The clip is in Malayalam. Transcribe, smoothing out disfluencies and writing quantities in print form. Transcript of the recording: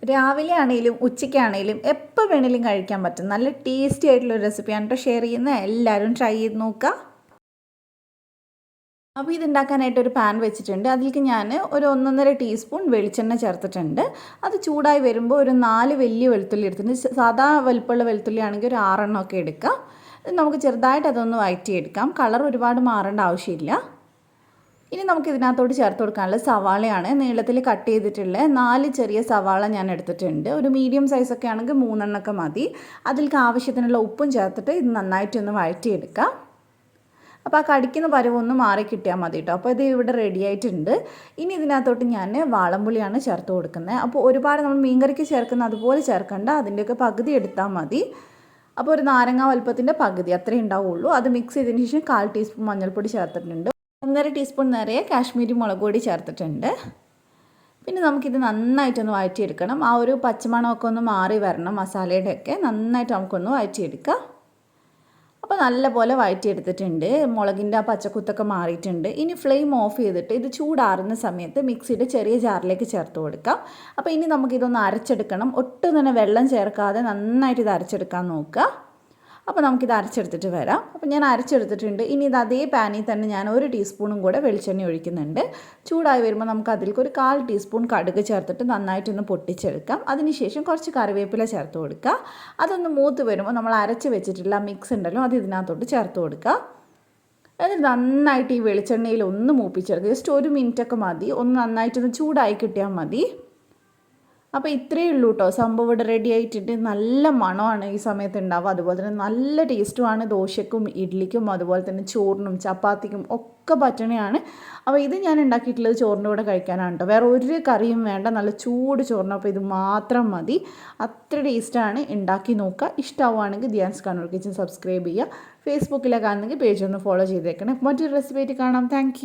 രാവിലെ ആണെങ്കിലും ഉച്ചയ്ക്കാണെങ്കിലും എപ്പോൾ വേണമെങ്കിലും കഴിക്കാൻ പറ്റും നല്ല ടേസ്റ്റി ആയിട്ടുള്ളൊരു റെസിപ്പിയാണ് കേട്ടോ ഷെയർ ചെയ്യുന്നത്. എല്ലാവരും ട്രൈ ചെയ്ത് നോക്കുക. അപ്പോൾ ഇതുണ്ടാക്കാനായിട്ട് ഒരു പാൻ വെച്ചിട്ടുണ്ട്. അതിലേക്ക് ഞാൻ ഒരു 1.5 ടീസ്പൂൺ വെളിച്ചെണ്ണ ചേർത്തിട്ടുണ്ട്. അത് ചൂടായി വരുമ്പോൾ ഒരു 4 വലിയ വെളുത്തുള്ളി എടുത്തിട്ടുണ്ട്. സാധാ വലുപ്പമുള്ള വെളുത്തുള്ളി ആണെങ്കിൽ ഒരു 6 എണ്ണം ഒക്കെ എടുക്കാം. നമുക്ക് ചെറുതായിട്ട് അതൊന്ന് വഴറ്റിയെടുക്കാം. കളർ ഒരുപാട് മാറേണ്ട ആവശ്യമില്ല. ഇനി നമുക്ക് ഇതിനകത്തോട്ട് ചേർത്ത് കൊടുക്കാനുള്ള സവാളയാണ്. നീളത്തിൽ കട്ട് ചെയ്തിട്ടുള്ള 4 ചെറിയ സവാള ഞാൻ എടുത്തിട്ടുണ്ട്. ഒരു മീഡിയം സൈസൊക്കെ ആണെങ്കിൽ 3 എണ്ണമൊക്കെ മതി. അതിലേക്ക് ആവശ്യത്തിനുള്ള ഉപ്പും ചേർത്തിട്ട് ഇത് നന്നായിട്ടൊന്ന് വഴറ്റിയെടുക്കാം. അപ്പോൾ ആ കടിക്കുന്ന പരുവൊന്ന് മാറി കിട്ടിയാൽ മതി കേട്ടോ. അപ്പോൾ ഇത് ഇവിടെ റെഡി ആയിട്ടുണ്ട്. ഇനി ഇതിനകത്തോട്ട് ഞാൻ വാളംപുളിയാണ് ചേർത്ത് കൊടുക്കുന്നത്. അപ്പോൾ ഒരുപാട് നമ്മൾ മീൻകറിക്ക് ചേർക്കുന്ന അതുപോലെ ചേർക്കണ്ട, അതിൻ്റെയൊക്കെ പകുതി എടുത്താൽ മതി. അപ്പോൾ ഒരു നാരങ്ങ വലുപ്പത്തിൻ്റെ പകുതി അത്രയും ഉണ്ടാവുള്ളൂ. അത് മിക്സ് ചെയ്തതിന് ശേഷം 1/4 ടീസ്പൂൺ മഞ്ഞൾപ്പൊടി ചേർത്തിട്ടുണ്ട്. 1.5 ടീസ്പൂൺ നിറയെ കാശ്മീരി മുളക് പൊടി ചേർത്തിട്ടുണ്ട്. പിന്നെ നമുക്കിത് നന്നായിട്ടൊന്ന് വഴറ്റിയെടുക്കണം. ആ ഒരു പച്ചമണമൊക്കെ ഒന്ന് മാറി വരണം. മസാലയുടെയൊക്കെ നന്നായിട്ട് നമുക്കൊന്ന് വഴറ്റിയെടുക്കാം. അപ്പോൾ നല്ലപോലെ വഴറ്റിയെടുത്തിട്ടുണ്ട്. മുളകിൻ്റെ ആ പച്ചക്കുത്തൊക്കെ മാറിയിട്ടുണ്ട്. ഇനി ഫ്ലെയിം ഓഫ് ചെയ്തിട്ട് ഇത് ചൂടാറുന്ന സമയത്ത് മിക്സിയുടെ ചെറിയ ജാറിലേക്ക് ചേർത്ത് കൊടുക്കാം. അപ്പോൾ ഇനി നമുക്കിതൊന്ന് അരച്ചെടുക്കണം. ഒട്ടും തന്നെ വെള്ളം ചേർക്കാതെ നന്നായിട്ട് ഇത് അരച്ചെടുക്കാൻ നോക്കുക. അപ്പോൾ നമുക്കിത് അരച്ചെടുത്തിട്ട് വരാം. അപ്പോൾ ഞാൻ അരച്ചെടുത്തിട്ടുണ്ട്. ഇനി ഇത് അതേ പാനിൽ തന്നെ ഞാൻ 1 ടീസ്പൂണും കൂടെ വെളിച്ചെണ്ണ ഒഴിക്കുന്നുണ്ട്. ചൂടായി വരുമ്പോൾ നമുക്ക് അതിലേക്ക് ഒരു 1/4 ടീസ്പൂൺ കടുക് ചേർത്തിട്ട് നന്നായിട്ടൊന്ന് പൊട്ടിച്ചെടുക്കാം. അതിനുശേഷം കുറച്ച് കറിവേപ്പില ചേർത്ത് കൊടുക്കുക. അതൊന്ന് മൂത്ത് വരുമ്പോൾ നമ്മൾ അരച്ച് വെച്ചിട്ടുള്ള മിക്സ് ഉണ്ടല്ലോ അത് ഇതിനകത്തോട്ട് ചേർത്ത് കൊടുക്കുക. എന്നിട്ട് നന്നായിട്ട് ഈ വെളിച്ചെണ്ണയിൽ ഒന്ന് മൂപ്പിച്ചെടുക്കുക. ജസ്റ്റ് 1 മിനിറ്റൊക്കെ മതി. ഒന്ന് നന്നായിട്ടൊന്ന് ചൂടായി കിട്ടിയാൽ മതി. അപ്പോൾ ഇത്രയേ ഉള്ളൂ കേട്ടോ. സംഭവം ഇവിടെ റെഡി ആയിട്ടുണ്ട്. നല്ല മണമാണ് ഈ സമയത്ത് ഉണ്ടാവുക. അതുപോലെ തന്നെ നല്ല ടേസ്റ്റുമാണ്. ദോശയ്ക്കും ഇഡ്ഡലിക്കും അതുപോലെ തന്നെ ചോറിനും ചപ്പാത്തിക്കും ഒക്കെ പറ്റണയാണ്. അപ്പോൾ ഇത് ഞാൻ ഉണ്ടാക്കിയിട്ടുള്ളത് ചോറിൻ്റെ കൂടെ കഴിക്കാനാണ് കേട്ടോ. വേറെ ഒരു കറിയും വേണ്ട. നല്ല ചൂട് ചോറിന് അപ്പോൾ ഇത് മാത്രം മതി. അത്ര ടേസ്റ്റാണ്. ഉണ്ടാക്കി നോക്കുക. ഇഷ്ടമാവുകയാണെങ്കിൽ ധ്യാൻസ് കണ്ണൂർ കിച്ചൻ സബ്സ്ക്രൈബ് ചെയ്യുക. ഫേസ്ബുക്കിലെ കാണുന്നെങ്കിൽ പേജ് ഒന്ന് ഫോളോ ചെയ്തേക്കണേ. മറ്റൊരു റെസിപ്പി ആയിട്ട് കാണാം. താങ്ക്